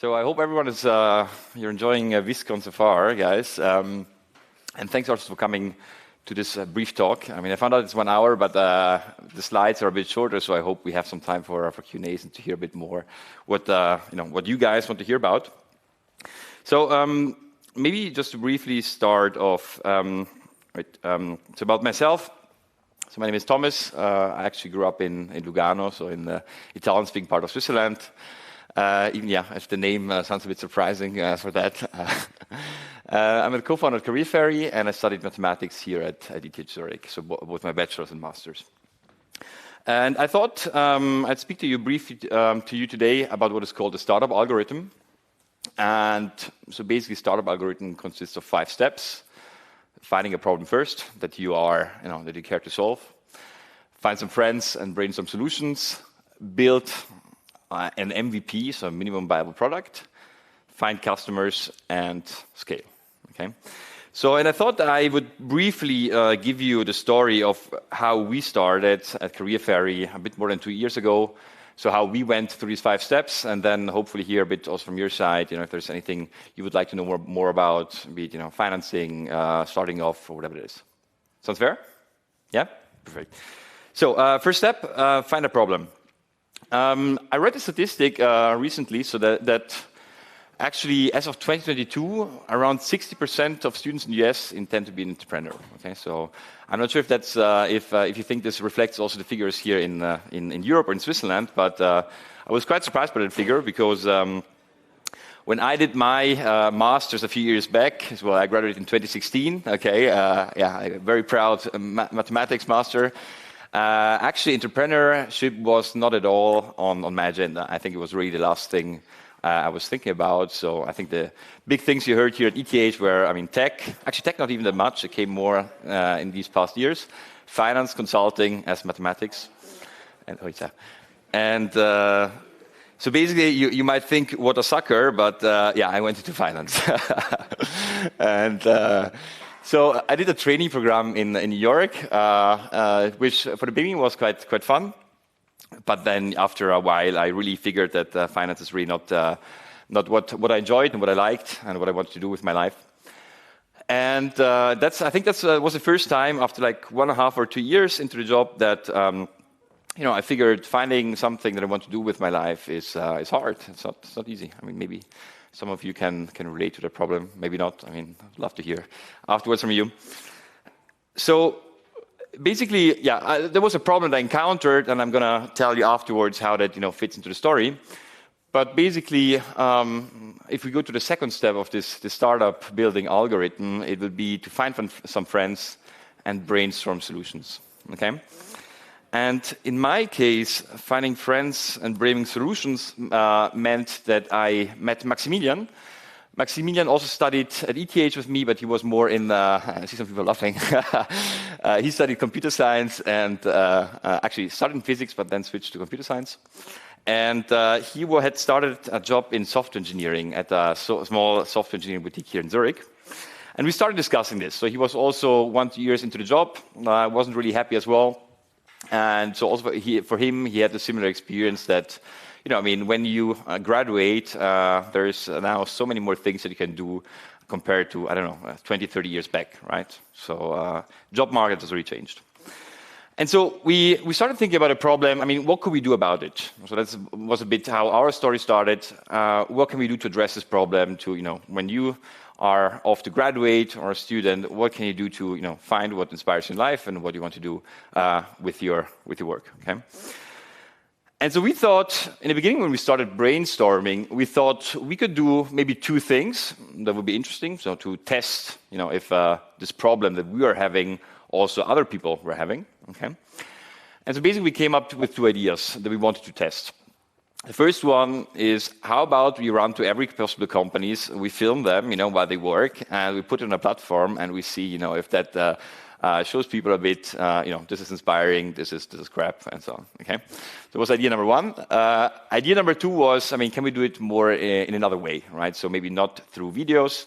So I hope everyone is you're enjoying VIScon so far, guys. And thanks also for coming to this brief talk. I mean, I found out it's 1 hour, but the slides are a bit shorter, so I hope we have some time for Q&As and to hear a bit more what what you guys want to hear about. So maybe just to briefly start off, so about myself. So my name is Thomas. I actually grew up in Lugano, so in the Italian-speaking part of Switzerland. Even if the name sounds a bit surprising for that. I'm a co-founder at CareerFairy, and I studied mathematics here at ETH Zurich, so both my bachelor's and master's. And I thought I'd speak to you briefly today about what is called the startup algorithm. And so basically, startup algorithm consists of 5 steps. Finding a problem first that you care to solve. Find some friends and brainstorm solutions. Build an MVP, so a minimum viable product. Find customers and scale. Okay. So, and I thought I would briefly give you the story of how we started at CareerFairy a bit more than 2 years ago. So how we went through these 5 steps, and then hopefully hear a bit also from your side, if there's anything you would like to know more about, be it financing, starting off, or whatever it is. Sounds fair? Yeah? Perfect. So first step, find a problem. I read a statistic recently, so that actually, as of 2022, around 60% of students in the US intend to be an entrepreneur. Okay, so I'm not sure if that's if you think this reflects also the figures here in Europe or in Switzerland, but I was quite surprised by that figure because when I did my master's a few years back, well, I graduated in 2016. Okay, a very proud mathematics master. Actually, entrepreneurship was not at all on my agenda. I think it was really the last thing I was thinking about. So I think the big things you heard here at ETH were, tech not even that much. It came more in these past years. Finance, consulting, as mathematics. So basically, you might think, what a sucker, but I went into finance. And so I did a training program in New York, which for the beginning was quite fun. But then after a while, I really figured that finance is really not what I enjoyed and what I liked and what I wanted to do with my life. And I think that was the first time after like 1.5 or 2 years into the job that I figured finding something that I want to do with my life is hard. It's not easy. I mean, maybe some of you can relate to that problem. Maybe not. I mean, I'd love to hear afterwards from you. So basically, there was a problem that I encountered, and I'm going to tell you afterwards how that fits into the story. But basically, if we go to the second step of this startup building algorithm, it will be to find some friends and brainstorm solutions. Okay. And in my case, finding friends and brainstorming solutions meant that I met Maximilian. Maximilian also studied at ETH with me, but he was more in, I see some people laughing. He studied computer science and actually started in physics, but then switched to computer science. And he had started a job in software engineering at a small software engineering boutique here in Zurich. And we started discussing this. So he was also 1 2 years into the job, wasn't really happy as well. And so also for him, he had a similar experience that, when you graduate, there's now so many more things that you can do compared to, 20, 30 years back, right? So job market has really changed. And so we started thinking about a problem. What could we do about it? So that was a bit how our story started. What can we do to address this problem to, when you are off to graduate or a student, what can you do to, find what inspires you in life and what you want to do with your work, okay? And so we thought, in the beginning when we started brainstorming, we thought we could do maybe 2 things that would be interesting. So to test, if this problem that we are having, also other people were having, okay? And so basically we came up with 2 ideas that we wanted to test. The first one is, how about we run to every possible companies, we film them, while they work, and we put it on a platform, and we see, if that shows people a bit, this is inspiring, this is crap, and so on. Okay, that was idea number 1. Idea number 2 was, can we do it more in another way, right? So maybe not through videos,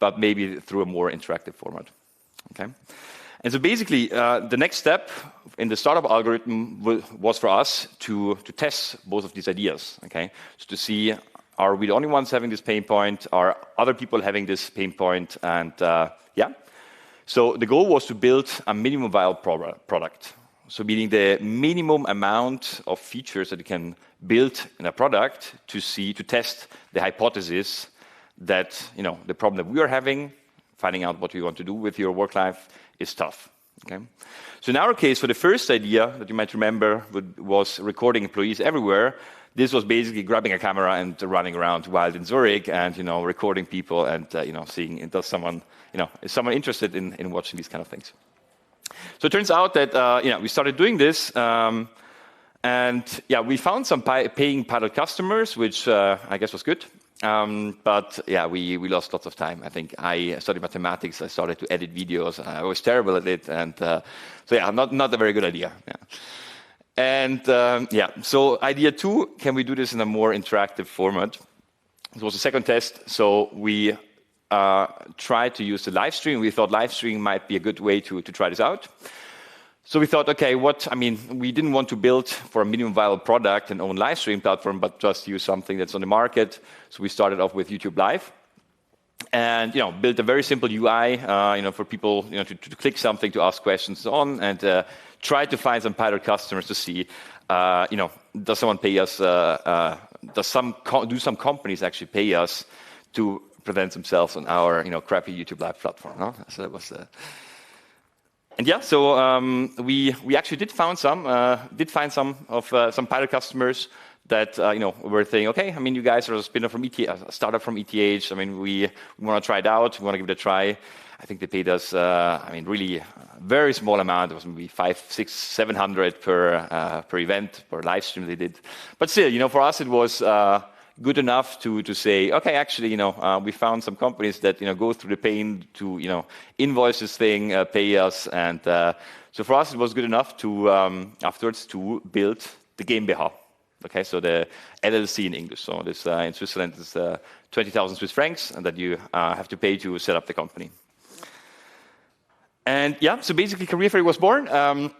but maybe through a more interactive format. Okay. And so basically, the next step in the startup algorithm was for us to test both of these ideas, okay? So to see are we the only ones having this pain point? Are other people having this pain point? And yeah, so the goal was to build a minimum viable product. So meaning the minimum amount of features that you can build in a product to test the hypothesis that, the problem that we are having, finding out what we want to do with your work life is tough. Okay. So in our case, for the first idea that you might remember was recording employees everywhere. This was basically grabbing a camera and running around wild in Zurich and, recording people and, seeing is someone interested in watching these kind of things. So it turns out that, we started doing this and we found some paying pilot customers, which I guess was good. But yeah, we lost lots of time. I think I studied mathematics. I started to edit videos. I was terrible at it. And so yeah, not a very good idea. Yeah. And so idea 2, can we do this in a more interactive format? It was the second test. So we tried to use the live stream. We thought live streaming might be a good way to try this out. So we thought, okay, we didn't want to build for a minimum viable product an own live stream platform, but just use something that's on the market. So we started off with YouTube Live and, built a very simple UI, for people, to click something, to ask questions and so on, and try to find some pilot customers to see, does someone pay us, do some companies actually pay us to present themselves on our, crappy YouTube Live platform, no? So that was and yeah, so we actually did find some pilot customers that were saying, okay, you guys are a spinoff from ETH, a startup from ETH. We want to try it out. We want to give it a try. I think they paid us, really very small amount. It was maybe 500, 600, 700 per event, per live stream they did. But still, for us it was good enough to say, okay, actually, we found some companies that, go through the pain to, invoice this thing, pay us. And so for us, it was good enough to, afterwards, to build the GmbH. Okay, so the LLC in English. So this in Switzerland is 20,000 Swiss francs, and that you have to pay to set up the company. And yeah, so basically CareerFairy was born.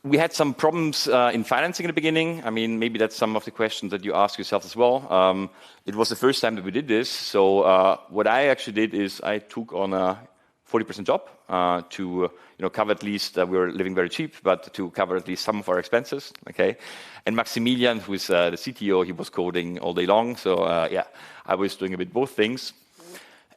We had some problems in financing in the beginning. Maybe that's some of the questions that you ask yourself as well. It was the first time that we did this. So what I actually did is I took on a 40% job to cover at least, we were living very cheap, but to cover at least some of our expenses. Okay, and Maximilian, who is the CTO, he was coding all day long. So I was doing a bit both things.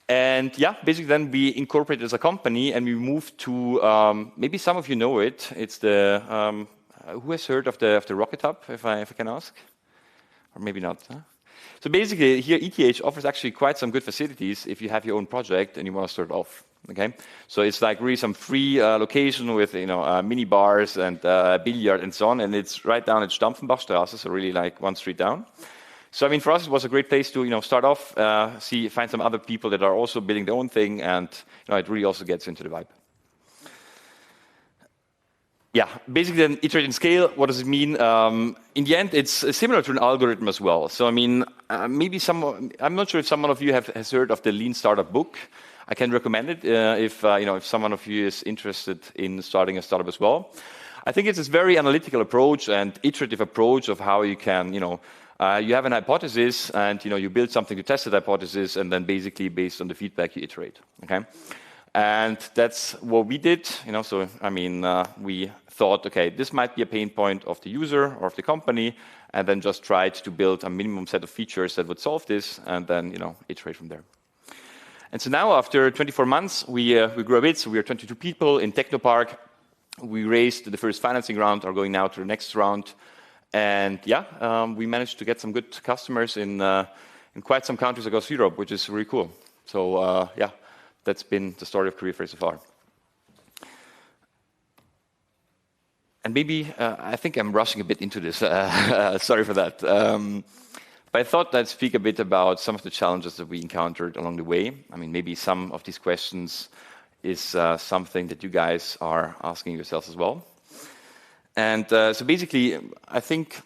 And yeah, basically then we incorporated as a company and we moved to, maybe some of you know it, it's the, who has heard of the Rocket Hub, if I can ask? Or maybe not. Huh? So basically here ETH offers actually quite some good facilities if you have your own project and you want to start off. Okay, so it's like really some free location with mini bars and billiard and so on, and it's right down at Stampfenbachstraße, so really like one street down. So for us, it was a great place to start off, find some other people that are also building their own thing, and it really also gets into the vibe. Yeah, basically then iterate and scale. What does it mean? In the end, it's similar to an algorithm as well. So maybe I'm not sure if someone of you has heard of the Lean Startup book. I can recommend it if someone of you is interested in starting a startup as well. I think it's this very analytical approach and iterative approach of how you can you have an hypothesis and you build something to test that hypothesis, and then basically based on the feedback you iterate. Okay, and that's what we did. So we thought, okay, this might be a pain point of the user or of the company, and then just tried to build a minimum set of features that would solve this, and then iterate from there. And so now, after 24 months, we grew a bit. So we are 22 people in Technopark. We raised the first financing round, are going now to the next round. And we managed to get some good customers in quite some countries across Europe, which is really cool. So that's been the story of CareerFairy so far. And maybe, I think I'm rushing a bit into this. Sorry for that. But I thought I'd speak a bit about some of the challenges that we encountered along the way. Maybe some of these questions is something that you guys are asking yourselves as well. And so basically, I think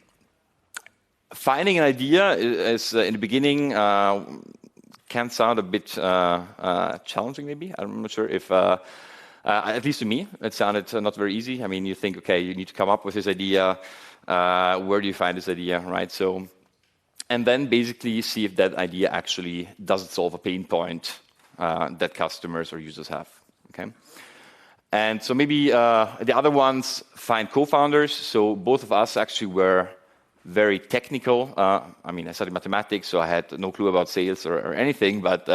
finding an idea is in the beginning can sound a bit challenging, maybe. I'm not sure if, at least to me, it sounded not very easy. You think, okay, you need to come up with this idea. Where do you find this idea, right? So and then basically see if that idea actually doesn't solve a pain point that customers or users have. Okay, and so maybe the other ones, find co-founders. So both of us actually were very technical. I mean, I studied mathematics, so I had no clue about sales or anything. But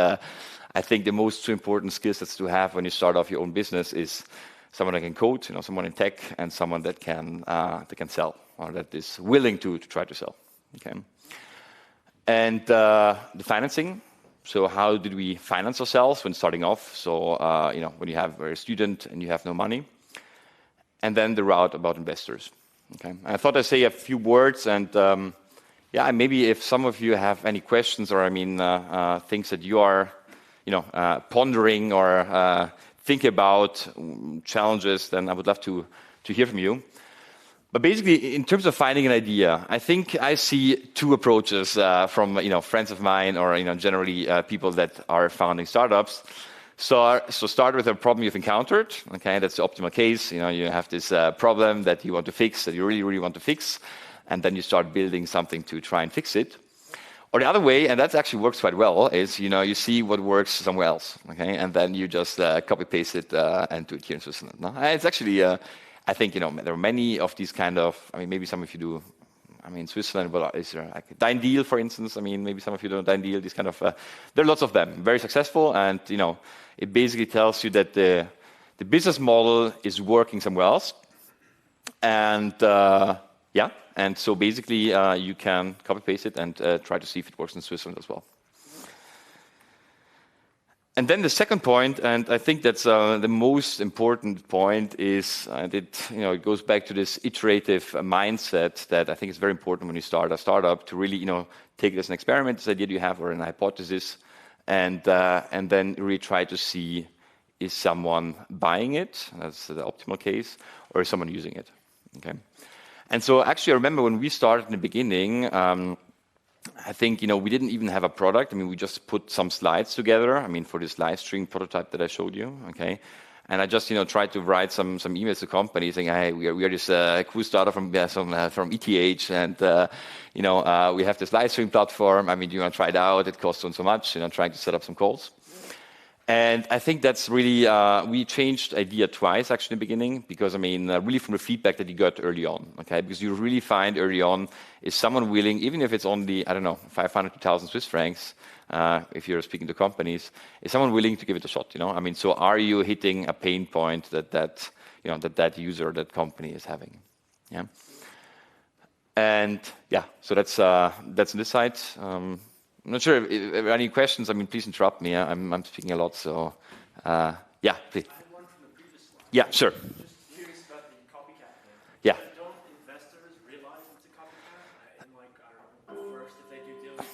I think the most two important skill sets to have when you start off your own business is someone that can code, someone in tech, and someone that can sell, or that is willing to try to sell. Okay, and the financing. So how did we finance ourselves when starting off? So when you are a student and you have no money, and then the route about investors. Okay, I thought I'd say a few words, and maybe if some of you have any questions or things that you are pondering or think about, challenges, then I would love to hear from you. But basically, in terms of finding an idea, I think I see two approaches from friends of mine or generally people that are founding startups. So start with a problem you've encountered. Okay, that's the optimal case. You have this problem that you want to fix, that you really, really want to fix, and then you start building something to try and fix it. Or the other way, and that actually works quite well, is you see what works somewhere else. Okay, and then you just copy paste it and do it here in Switzerland. No? It's actually. I think there are many of these kind of. Maybe some of you do. In Switzerland, but is there like a Dine Deal, for instance? Maybe some of you don't Dine Deal. These kind of. There are lots of them, very successful, and it basically tells you that the business model is working somewhere else, and and so basically you can copy paste it and try to see if it works in Switzerland as well. And then the second point, and I think that's the most important point, is it goes back to this iterative mindset that I think is very important when you start a startup, to really take it as an experiment, this idea you have, or an hypothesis, and then really try to see, is someone buying it? That's the optimal case, or is someone using it? Okay. And so actually, I remember when we started in the beginning. I think, we didn't even have a product. We just put some slides together, for this live stream prototype that I showed you, okay? And I just, tried to write some emails to companies saying, hey, we are this cool startup from ETH, and, we have this live stream platform. Do you want to try it out? It costs so much, trying to set up some calls. And I think that's really, we changed idea twice actually in the beginning, because really from the feedback that you got early on, okay? Because you really find early on, is someone willing, even if it's only, 500 to 1,000 Swiss francs, if you're speaking to companies, is someone willing to give it a shot, so are you hitting a pain point that user, that company is having, yeah? And so that's on this side. I'm not sure if there are any questions. Please interrupt me. I'm speaking a lot, so please. I had one from the previous slide. Yeah, sure. Just curious about the copycat thing. Yeah. Don't investors realize it's a copycat? And I don't know, first if they do diligence,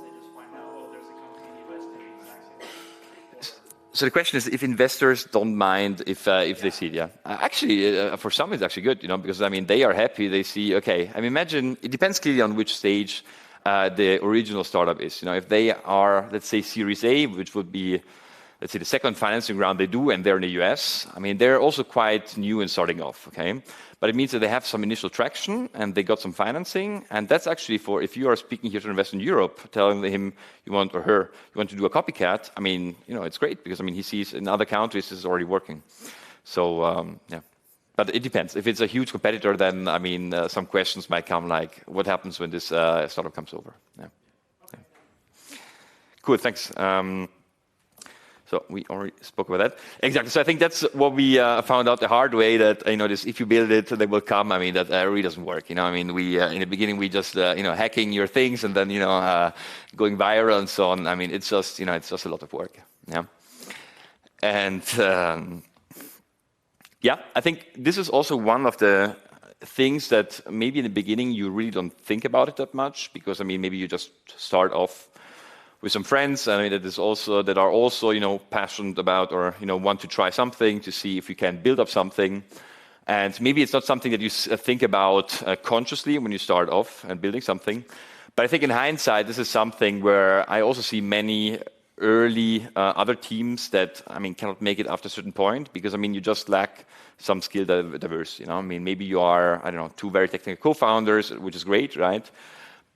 they just find out, there's a company investing in the exact same thing. So the question is if investors don't mind if they see it, yeah. Actually, for some it's actually good, because they are happy. They see, okay. Imagine it depends clearly on which stage the original startup is. If they are, let's say, Series A, which would be, let's say, the second financing round they do, and they're in the US, they're also quite new in starting off, okay? But it means that they have some initial traction, and they got some financing, and that's actually for, if you are speaking here to invest in Europe, telling him you want to do a copycat, it's great, because, he sees in other countries this is already working. So, yeah. But it depends. If it's a huge competitor, then, some questions might come, like, what happens when this startup comes over? Yeah. Yeah. Cool, thanks. So we already spoke about that. Exactly. So I think that's what we found out the hard way, that, this, if you build it, they will come. That really doesn't work. We, in the beginning, we just, hacking your things and then, going viral and so on. It's just, it's just a lot of work. Yeah. And, I think this is also one of the things that maybe in the beginning you really don't think about it that much, because maybe you just start off with some friends, that are also passionate about, or want to try something to see if you can build up something, and maybe it's not something that you think about consciously when you start off and building something. But I think in hindsight, this is something where I also see many early other teams that cannot make it after a certain point, because you just lack some skill diverse. Maybe you are two very technical co-founders, which is great, right?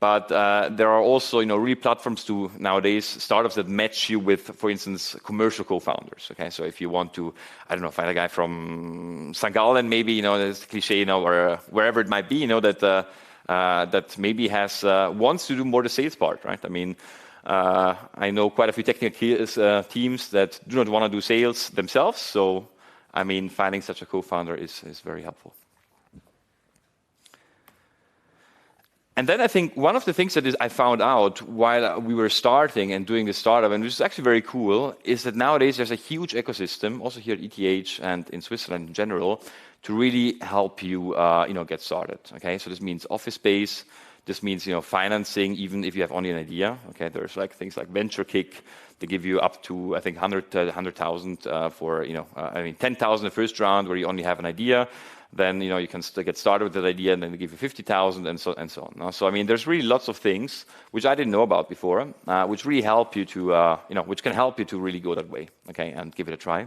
But there are also, really platforms to nowadays, startups that match you with, for instance, commercial co-founders. Okay, so if you want to, I don't know, find a guy from St. Gallen, maybe, that's cliche, or wherever it might be, that maybe wants to do more the sales part, right? I mean, I know quite a few technical teams that do not want to do sales themselves. So, I mean, finding such a co-founder is very helpful. And then I think one of the things that I found out while we were starting and doing this startup, and which is actually very cool, is that nowadays there's a huge ecosystem, also here at ETH and in Switzerland in general, to really help you, get started. Okay, so this means office space. This means, financing, even if you have only an idea. Okay, there's like things like Venture Kick. They give you up to, I think, 100,000 for, 10,000 the first round where you only have an idea. Then you can get started with that idea, and then they give you 50,000, and so on. So I mean, there's really lots of things which I didn't know about before, which really help you to, which can help you to really go that way, okay, and give it a try.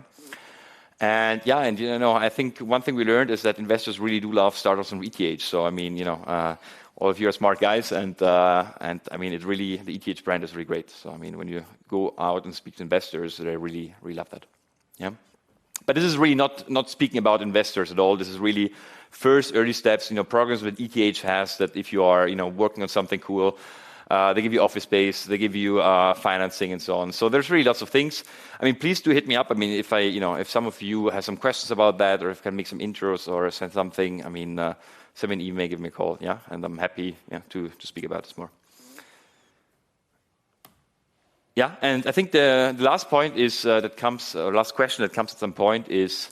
And I think one thing we learned is that investors really do love startups on ETH. So I mean, all of you are smart guys, and I mean, the ETH brand is really great. So I mean, when you go out and speak to investors, they really love that. Yeah. But this is really not speaking about investors at all. This is really first early steps, programs that ETH has, that if you are, working on something cool, they give you office space, they give you financing and so on. So there's really lots of things. I mean, please do hit me up. I mean, if some of you have some questions about that, or if I can make some intros or send something, I mean, send me an email, give me a call, yeah, and I'm happy to speak about this more. Yeah, and I think the last point is last question that comes at some point is,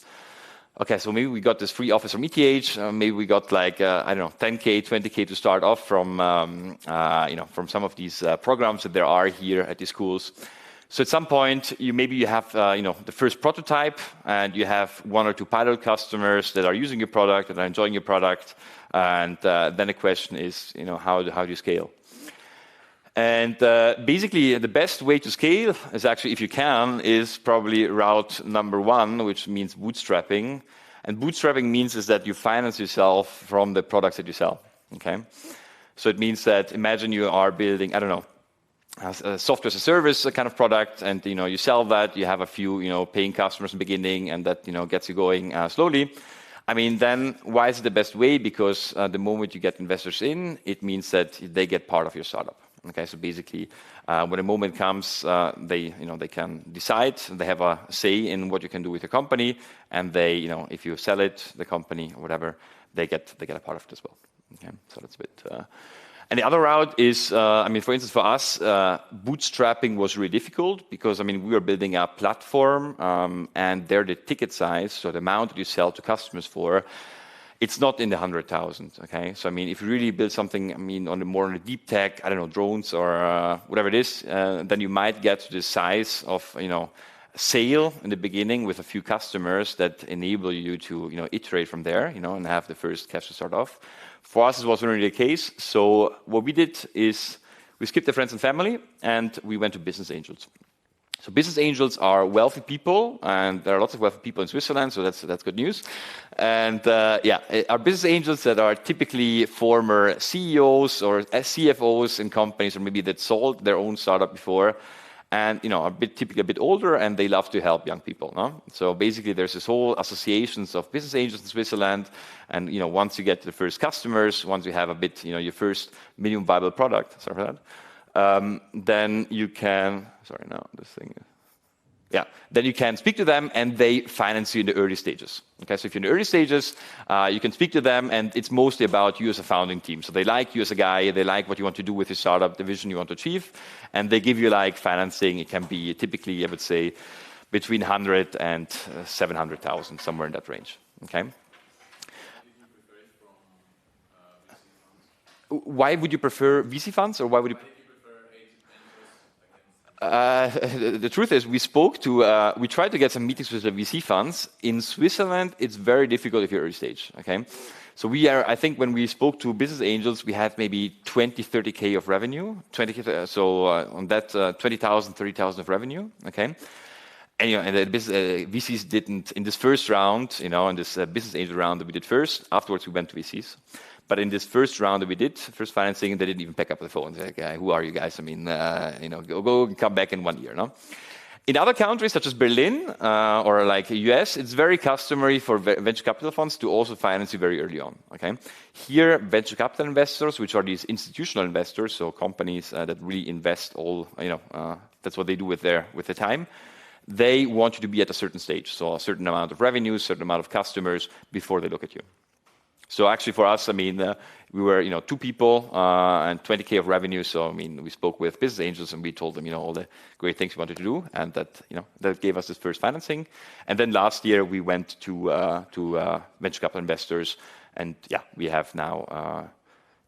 okay, so maybe we got this free office from ETH, maybe we got like, 10K, 20K to start off from some of these programs that there are here at these schools. So at some point, you have, the first prototype, and you have one or two pilot customers that are using your product, that are enjoying your product, and then the question is, how do you scale? And basically, the best way to scale is actually, if you can, is probably route number one, which means bootstrapping. And bootstrapping means is that you finance yourself from the products that you sell. Okay, so it means that imagine you are building, I don't know, a software as a service kind of product, and you sell that. You have a few paying customers in the beginning, and that gets you going slowly. I mean, then why is it the best way? Because the moment you get investors in, it means that they get part of your startup. Okay, so basically, when a moment comes, they can decide. They have a say in what you can do with your company, and they, if you sell it, the company or whatever, they get a part of it as well. Okay, so that's a bit. And the other route is, for instance, for us, bootstrapping was really difficult because, we were building a platform, and there the ticket size, so the amount that you sell to customers for, it's not in the 100,000, okay? So, if you really build something, on the deep tech, I don't know, drones or whatever it is, then you might get to the size of, sale in the beginning with a few customers that enable you to, iterate from there, and have the first cash to start off. For us, it wasn't really the case. So what we did is we skipped the friends and family, and we went to business angels. So business angels are wealthy people, and there are lots of wealthy people in Switzerland, so that's good news. And are business angels that are typically former CEOs or CFOs in companies, or maybe that sold their own startup before, and are typically a bit older, and they love to help young people. No? So basically, there's this whole associations of business angels in Switzerland, and once you get the first customers, once you have a bit, your first minimum viable product, sorry for that. Then you can, then you can speak to them, and they finance you in the early stages. Okay, so if you're in the early stages, you can speak to them, and it's mostly about you as a founding team. So they like you as a guy, they like what you want to do with your startup, the vision you want to achieve, and they give you like financing. It can be typically, I would say, between 100 and 700,000, somewhere in that range. Okay. Why would you prefer VC funds, or why would you? The truth is, we tried to get some meetings with the VC funds. In Switzerland, it's very difficult if you're early stage, okay? So I think when we spoke to business angels, we had maybe 20, 30K of revenue, on that 20,000, 30,000 of revenue, okay? And the VCs didn't, in this first round, in this business angel round that we did first, afterwards we went to VCs. But in this first round that we did, first financing, they didn't even pick up the phone. They're like, who are you guys? I mean, go and come back in 1 year, no? In other countries, such as Berlin or like US, it's very customary for venture capital funds to also finance you very early on, okay? Here, venture capital investors, which are these institutional investors, so companies that really invest all, that's what they do with their time, they want you to be at a certain stage, so a certain amount of revenue, a certain amount of customers before they look at you. So actually for us, I mean, we were, 2 people and 20K of revenue. So, I mean, we spoke with business angels and we told them, all the great things we wanted to do. And that, that gave us this first financing. And then last year we went to venture capital investors. And yeah, we have now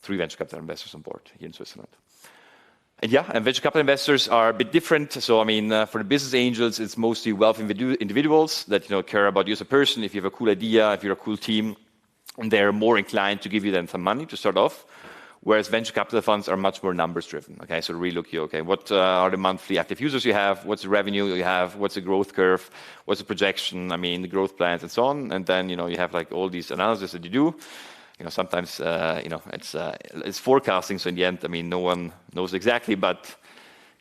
3 venture capital investors on board here in Switzerland. And yeah, and venture capital investors are a bit different. So, I mean, for the business angels, it's mostly wealthy individuals that, care about you as a person. If you have a cool idea, if you're a cool team, and they're more inclined to give you then some money to start off, whereas venture capital funds are much more numbers driven. Okay, so really look, okay, what are the monthly active users you have? What's the revenue you have? What's the growth curve? What's the projection? I mean, the growth plans and so on. And then you have like all these analysis that you do. Sometimes it's forecasting. So in the end, I mean, no one knows exactly, but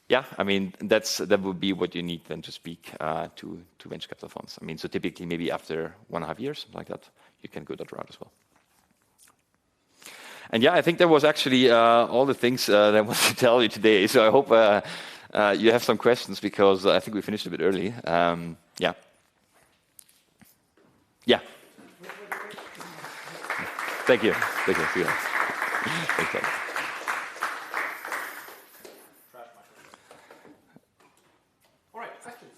yeah, I mean, that would be what you need then to speak to venture capital funds. I mean, so typically maybe after 1.5 years, something like that, you can go that route as well. And yeah, I think that was actually all the things that I wanted to tell you today. So I hope you have some questions because I think we finished a bit early. Yeah. Yeah. Thank you. Thank you. See you. Thank you. All right, questions?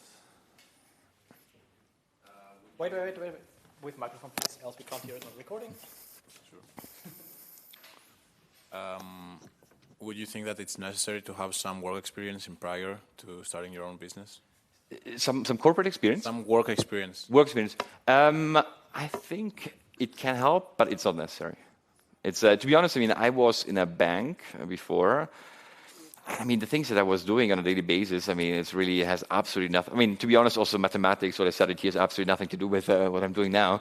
Wait. With microphone, please, else we can't hear it on recording. Sure. Would you think that it's necessary to have some work experience prior to starting your own business? Some corporate experience? Some work experience. Work experience. I think it can help, but it's not necessary. It's to be honest, I mean, I was in a bank before. I mean, the things that I was doing on a daily basis, I mean, it really has absolutely nothing. I mean, to be honest, also mathematics, what I studied here, has absolutely nothing to do with what I'm doing now.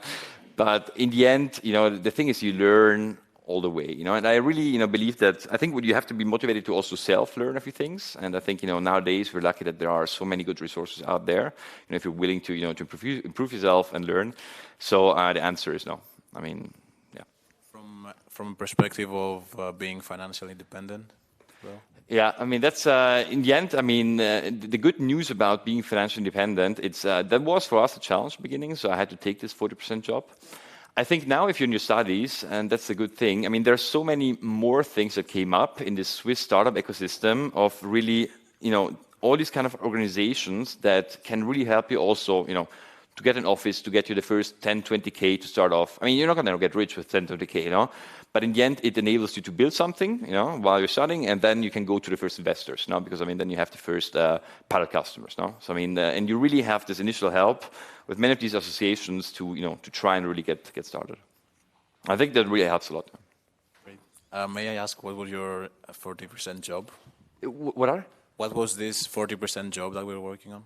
But in the end, the thing is you learn all the way, and I really, believe that I think you have to be motivated to also self-learn a few things. And I think, nowadays we're lucky that there are so many good resources out there, if you're willing to, to improve yourself and learn. So the answer is no. I mean, yeah. From a perspective of being financially independent, well. Yeah, I mean, that's in the end, I mean, the good news about being financially independent, it's that was for us a challenge at the beginning, so I had to take this 40% job. I think now if you're in your studies, and that's a good thing, I mean, there are so many more things that came up in this Swiss startup ecosystem of really, all these kind of organizations that can really help you also, to get an office, to get you the first 10, 20K to start off. I mean, you're not going to get rich with 10, 20K, But in the end, it enables you to build something, while you're studying, and then you can go to the first investors, because, I mean, then you have the first pilot customers, So, I mean, and you really have this initial help with many of these associations to, to try and really get started. I think that really helps a lot. Great. May I ask, what was your 40% job? What was this 40% job that we were working on?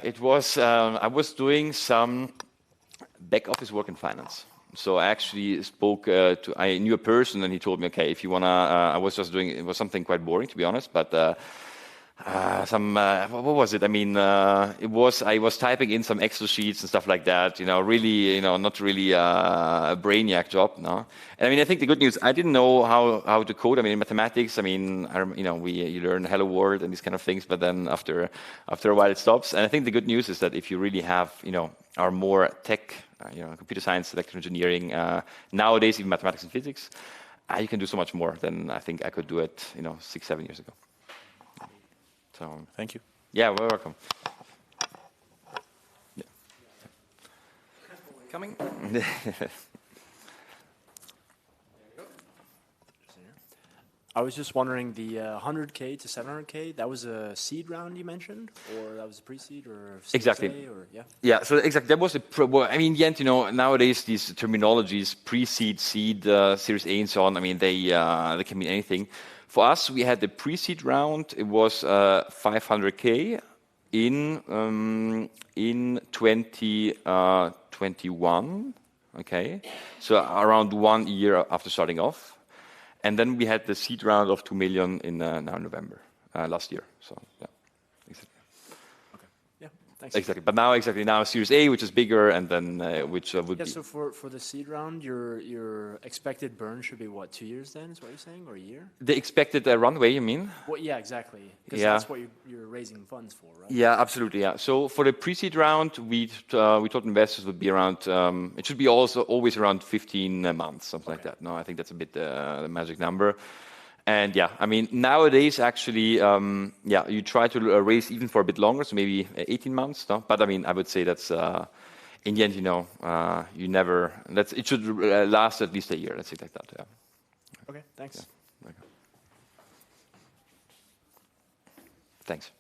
It was, I was doing some back office work in finance. So I actually I knew a person and he told me, okay, if you want to, I was just doing, it was something quite boring to be honest, but what was it? I mean, I was typing in some Excel sheets and stuff like that, really, not really a brainiac job, no. And I mean, I think the good news, I didn't know how to code. I mean, in mathematics, I mean, you learn hello world and these kind of things, but then after a while it stops. And I think the good news is that if you really have, are more tech, computer science, electrical engineering, nowadays even mathematics and physics, you can do so much more than I think I could do it, 6-7 years ago. So thank you. Yeah, we're welcome. Yeah. Coming. I was just wondering, the 100K to 700K, that was a seed round you mentioned, or that was a pre-seed, or exactly? Or, yeah. Yeah, so exactly that was I mean, in the end, nowadays these terminologies, pre-seed, seed, Series A, and so on. I mean, they can mean anything. For us, we had the pre-seed round. It was 500K in 2021, okay? So around 1 year after starting off. And then we had the seed round of 2 million in now November last year. So yeah, exactly. Okay. Yeah. Thanks. Exactly. But now Series A, which is bigger, and then which would be. So for the seed round, your expected burn should be what, 2 years then? Is what you're saying, or a year? The expected runway, you mean? Well, yeah, exactly. Because Yeah. that's what you're raising funds for, right? Yeah, absolutely. Yeah. So for the pre-seed round, we thought investors would be around. It should be also always around 15 months, something like that. No, I think that's a bit the magic number. And yeah, I mean nowadays actually, yeah, you try to raise even for a bit longer, so maybe 18 months. No, but I mean I would say that's in the end, you never. It should last at least a year. Let's say like that. Yeah. Okay. Thanks. Yeah. Okay. Thanks.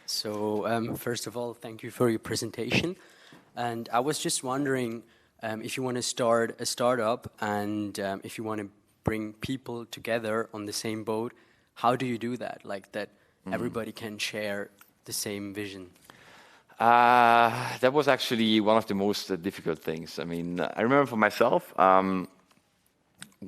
So first of all, thank you for your presentation. And I was just wondering if you want to start a startup and if you want to bring people together on the same boat, how do you do that? Like that everybody can share the same vision? That was actually one of the most difficult things. I mean, I remember for myself,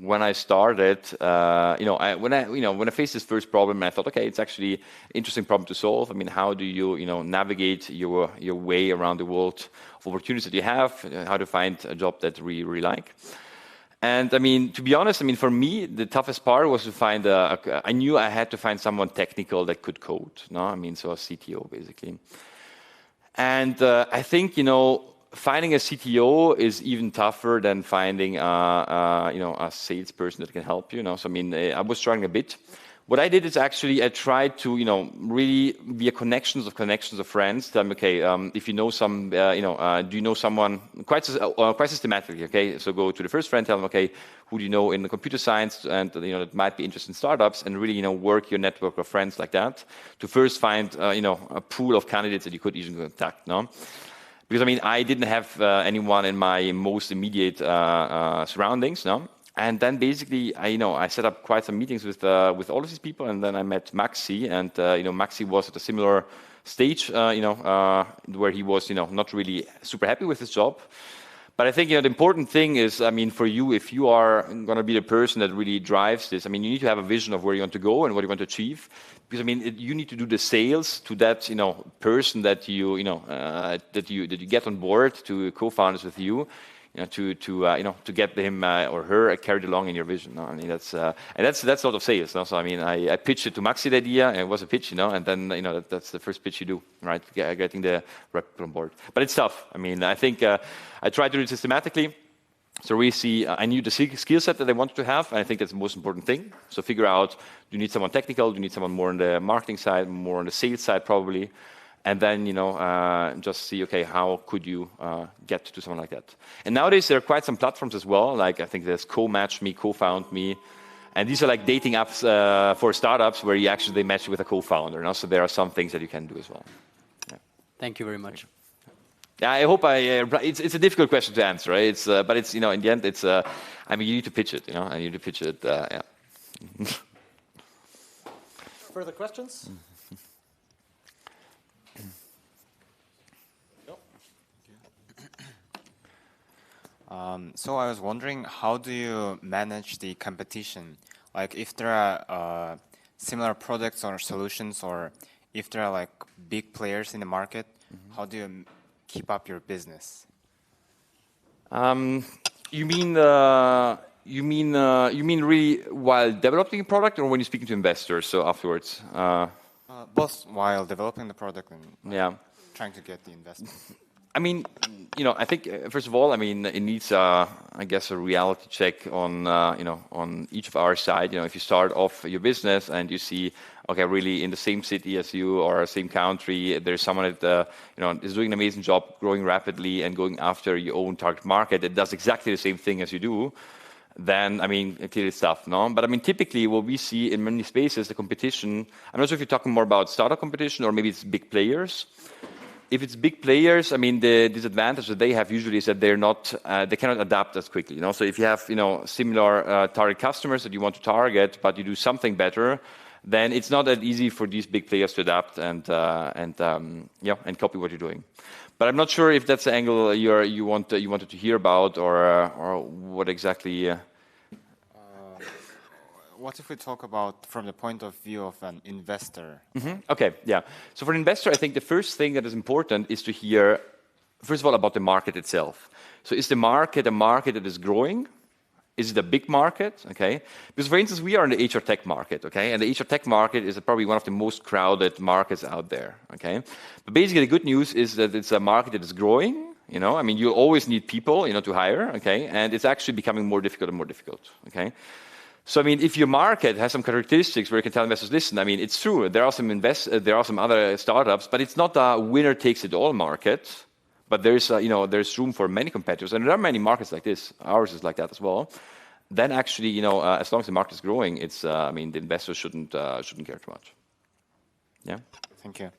when I started, when I faced this first problem, I thought, okay, it's actually an interesting problem to solve. I mean, how do you, navigate your way around the world of opportunities that you have, how to find a job that we really like. And I mean, to be honest, I mean, for me, the toughest part was to find I knew I had to find someone technical that could code. No, I mean, so a CTO basically. And I think, finding a CTO is even tougher than finding a salesperson that can help you. So I mean, I was struggling a bit. What I did is actually I tried to really via connections of friends. Tell them, okay, if you know some, do you know someone quite systematically? Okay, so go to the first friend, tell them, okay, who do you know in the computer science and that might be interested in startups, and really work your network of friends like that to first find a pool of candidates that you could easily contact. No. Because I mean, I didn't have anyone in my most immediate surroundings, no. And then basically, I set up quite some meetings with all of these people, and then I met Maxi, and Maxi was at a similar stage, where he was, not really super happy with his job. But I think the important thing is, I mean, for you, if you are going to be the person that really drives this, I mean, you need to have a vision of where you want to go and what you want to achieve. Because I mean, you need to do the sales to that person that you get on board, to co-founders with you, to get him or her carried along in your vision. No? I mean, that's a lot of sales. No? So I mean, I pitched it to Maxi, the idea, and it was a pitch, and then that's the first pitch you do, right? Getting the rep on board. But it's tough. I mean, I think I tried to do it systematically. So we see, I knew the skill set that I wanted to have, and I think that's the most important thing. So figure out, do you need someone technical? Do you need someone more on the marketing side, more on the sales side, probably? And then, just see, okay, how could you get to someone like that? And nowadays, there are quite some platforms as well. Like, I think there's Co-Match Me, Co-Found Me. And these are like dating apps for startups where they match you with a co-founder. And also, there are some things that you can do as well. Yeah. Thank you very much. Yeah, I hope it's a difficult question to answer, right? But it's, in the end, it's, I mean, you need to pitch it, and you need to pitch it, yeah. Further questions? So I was wondering, how do you manage the competition? Like, if there are similar products or solutions, or if there are like big players in the market, how do you keep up your business? You mean really while developing a product, or when you're speaking to investors? So afterwards. Both while developing the product and trying to get the investment. I mean, I think first of all, I mean, it needs, I guess, a reality check on, on each of our side. If you start off your business and you see, okay, really in the same city as you or same country, there's someone that, is doing an amazing job, growing rapidly and going after your own target market that does exactly the same thing as you do, then, I mean, clearly it's tough, no? But I mean, typically what we see in many spaces, the competition, I'm not sure if you're talking more about startup competition or maybe it's big players. If it's big players, I mean, the disadvantage that they have usually is that they cannot adapt as quickly. So if you have, similar target customers that you want to target, but you do something better, then it's not that easy for these big players to adapt and copy what you're doing. But I'm not sure if that's the angle you wanted to hear about, or what exactly. What if we talk about from the point of view of an investor? Okay, yeah. So for an investor, I think the first thing that is important is to hear, first of all, about the market itself. So is the market a market that is growing? Is it a big market? Okay, because for instance, we are in the HR tech market. Okay, and the HR tech market is probably one of the most crowded markets out there. Okay, but basically the good news is that it's a market that is growing. You know, I mean, you always need people, you know, to hire. Okay, and it's actually becoming more difficult and more difficult. Okay. So I mean, if your market has some characteristics where you can tell investors, listen, I mean, it's true, there are some other startups, but it's not a winner takes it all market. But there's there's room for many competitors, and there are many markets like this. Ours is like that as well. Then actually, as long as the market is growing, it's I mean, the investors shouldn't care too much. Yeah. Thank you.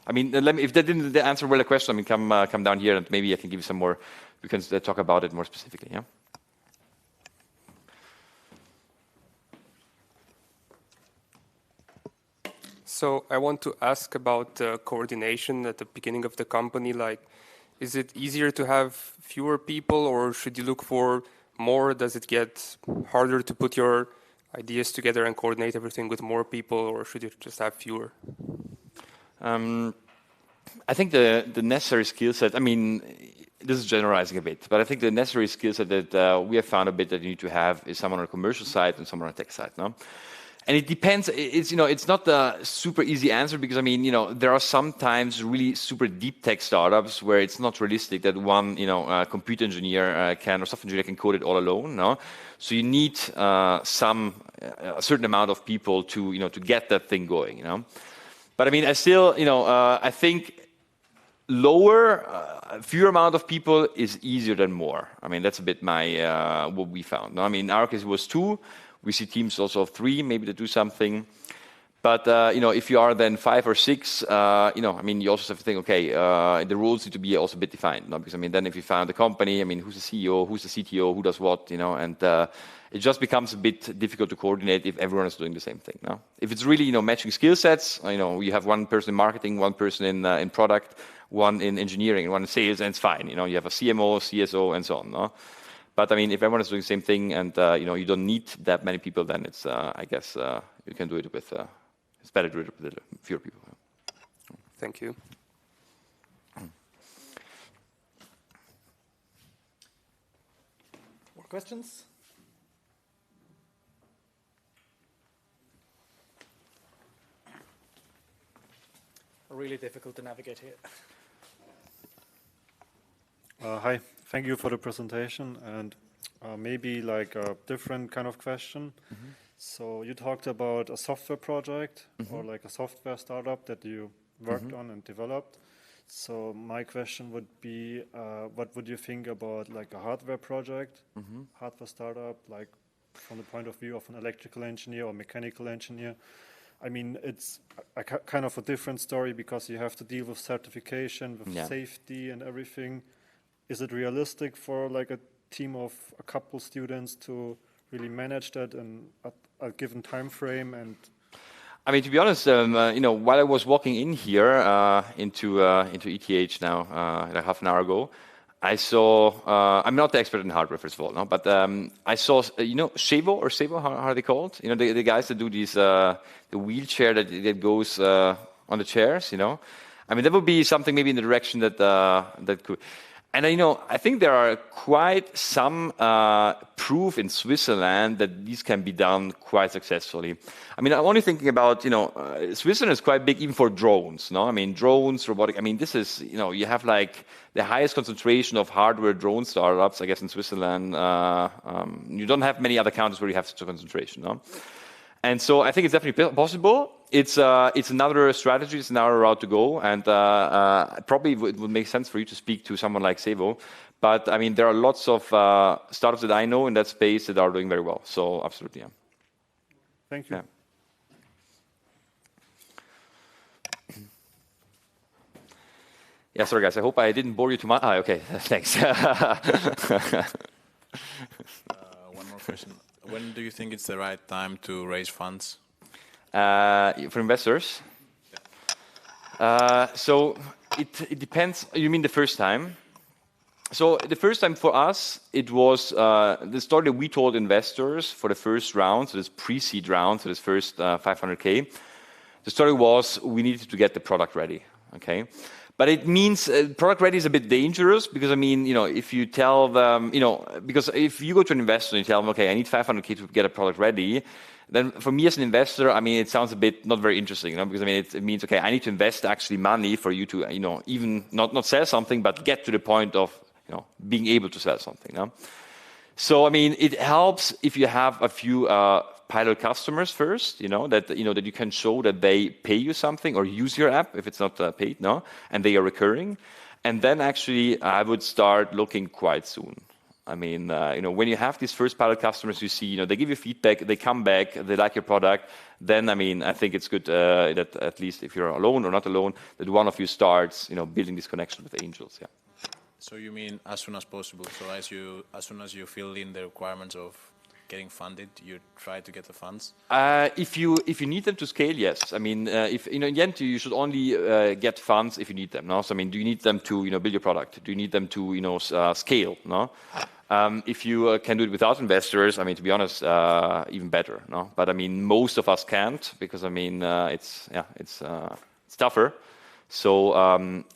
I mean, if that didn't answer well the question, I mean, come down here and maybe I can give you some more. We can talk about it more specifically. Yeah. So I want to ask about coordination at the beginning of the company. Like, is it easier to have fewer people, or should you look for more? Does it get harder to put your ideas together and coordinate everything with more people, or should you just have fewer? I think the necessary skill set, I mean, this is generalizing a bit, but I think the necessary skill set that we have found a bit that you need to have is someone on the commercial side and someone on the tech side. No? And it depends. It's not a super easy answer because I mean, there are sometimes really super deep tech startups where it's not realistic that one, computer engineer or software engineer can code it all alone. No, so you need a certain amount of people to get that thing going. But I mean, I think fewer amount of people is easier than more. I mean, that's a bit what we found. No? I mean, in our case, it was 2. We see teams also of 3, maybe to do something. But, if you are then 5 or 6, I mean, you also have to think, okay, the rules need to be also a bit defined. No? Because, I mean, then if you found a company, I mean, who's the CEO, who's the CTO, who does what, and it just becomes a bit difficult to coordinate if everyone is doing the same thing. No? If it's really, matching skill sets, you have one person in marketing, one person in product, one in engineering, one in sales, and it's fine. You have a CMO, CSO, and so on. No? But I mean, if everyone is doing the same thing, and you don't need that many people, then it's I guess you can do it with. It's better to do it with fewer people. Thank you. More questions? Really difficult to navigate here. Hi, thank you for the presentation, and maybe like a different kind of question. So you talked about a software project or like a software startup that you worked on and developed. So my question would be, what would you think about like a hardware project, hardware startup, like from the point of view of an electrical engineer or mechanical engineer? I mean, it's kind of a different story because you have to deal with certification, with safety and everything. Is it realistic for like a team of a couple students to really manage that in a given time frame? And I mean, to be honest, while I was walking in here into ETH now, like half an hour ago, I saw. I'm not the expert in hardware, first of all, no, but I saw. Sevo, how are they called? The guys that do these the wheelchair that goes on the chairs. I mean, that would be something maybe in the direction that could. And I think there are quite some proof in Switzerland that these can be done quite successfully. I mean, I'm only thinking about, Switzerland is quite big even for drones, no? I mean, drones, robotic, I mean, this is, you have like the highest concentration of hardware drone startups, I guess, in Switzerland. You don't have many other countries where you have such a concentration, no? And so I think it's definitely possible. It's another strategy, it's another route to go, and probably it would make sense for you to speak to someone like Sevo. But I mean, there are lots of startups that I know in that space that are doing very well. So absolutely, yeah. Thank you. Yeah. Yeah, sorry guys, I hope I didn't bore you too much. Okay, thanks. One more question. When do you think it's the right time to raise funds? For investors? So it depends. You mean the first time? So the first time for us, it was the story that we told investors for the first round, so this pre-seed round, so this first 500K. The story was we needed to get the product ready, okay? But it means product ready is a bit dangerous because, I mean, if you tell them, because if you go to an investor and you tell them, okay, I need 500K to get a product ready, then for me as an investor, I mean, it sounds a bit not very interesting, because I mean, it means, okay, I need to invest actually money for you to, even not sell something, but get to the point of, being able to sell something. So, I mean, it helps if you have a few pilot customers first, that you can show that they pay you something or use your app if it's not paid, and they are recurring. And then actually, I would start looking quite soon. I mean, when you have these first pilot customers, you see, they give you feedback, they come back, they like your product. Then, I mean, I think it's good that at least if you're alone or not alone, that one of you starts, building this connection with angels. Yeah. So you mean as soon as possible? So as soon as you fill in the requirements of getting funded, you try to get the funds? If you need them to scale, yes. I mean, if in the end you should only get funds if you need them. No, so I mean, do you need them to build your product? Do you need them to scale? No, if you can do it without investors, I mean, to be honest, even better. No, but I mean, most of us can't because I mean, it's tougher. So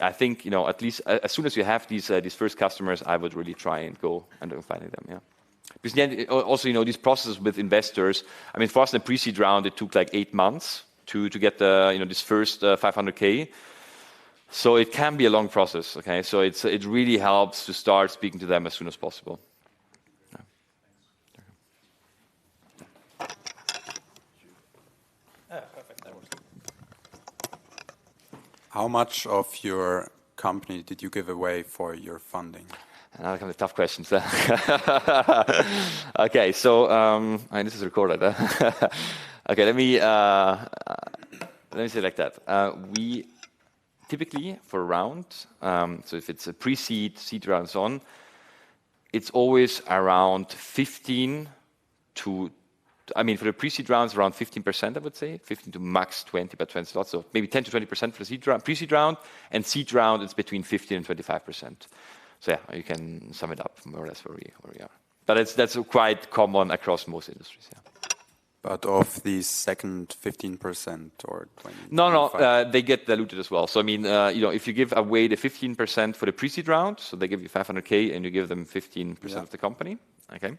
I think at least as soon as you have these first customers, I would really try and go and finding them. Yeah. Because then also, these processes with investors, I mean, for us in the pre-seed round, it took like 8 months to get this first 500K. So it can be a long process, okay? So it really helps to start speaking to them as soon as possible. How much of your company did you give away for your funding? Now come the tough questions. Okay, so this is recorded. Okay, let me say it like that. We typically for a round, so if it's a pre-seed, seed round, and so on, it's always around 15 to. I mean, for the pre-seed rounds, around 15%, I would say, 15 to max 20, but 20 slots, so maybe 10 to 20% for the seed round, pre-seed round, and seed round, it's between 15 and 25%. So yeah, you can sum it up more or less where we are. But that's quite common across most industries. Yeah. But of the second 15% or 20? No, they get diluted as well. So I mean, if you give away the 15% for the pre-seed round, so they give you 500K and you give them 15% of the company, okay.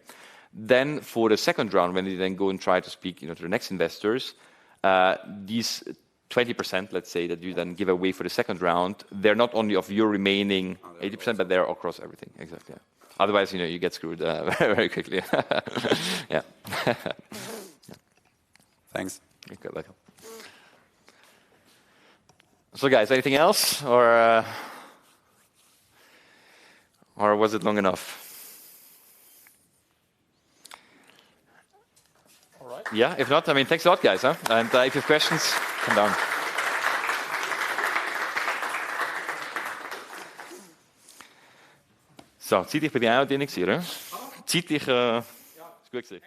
Then for the second round, when you then go and try to speak, to the next investors, these 20%, let's say, that you then give away for the second round, they're not only of your remaining 80%, but they're across everything. Exactly. Yeah. Otherwise, you get screwed very, very quickly. Yeah. Thanks. Okay, welcome. So, guys, anything else, or was it long enough? Yeah, if not, I mean, thanks a lot, guys. And if you have questions, come down. So, zieh dich bei dir auch, die nichts hier. Zieh dich, ist gut gewesen.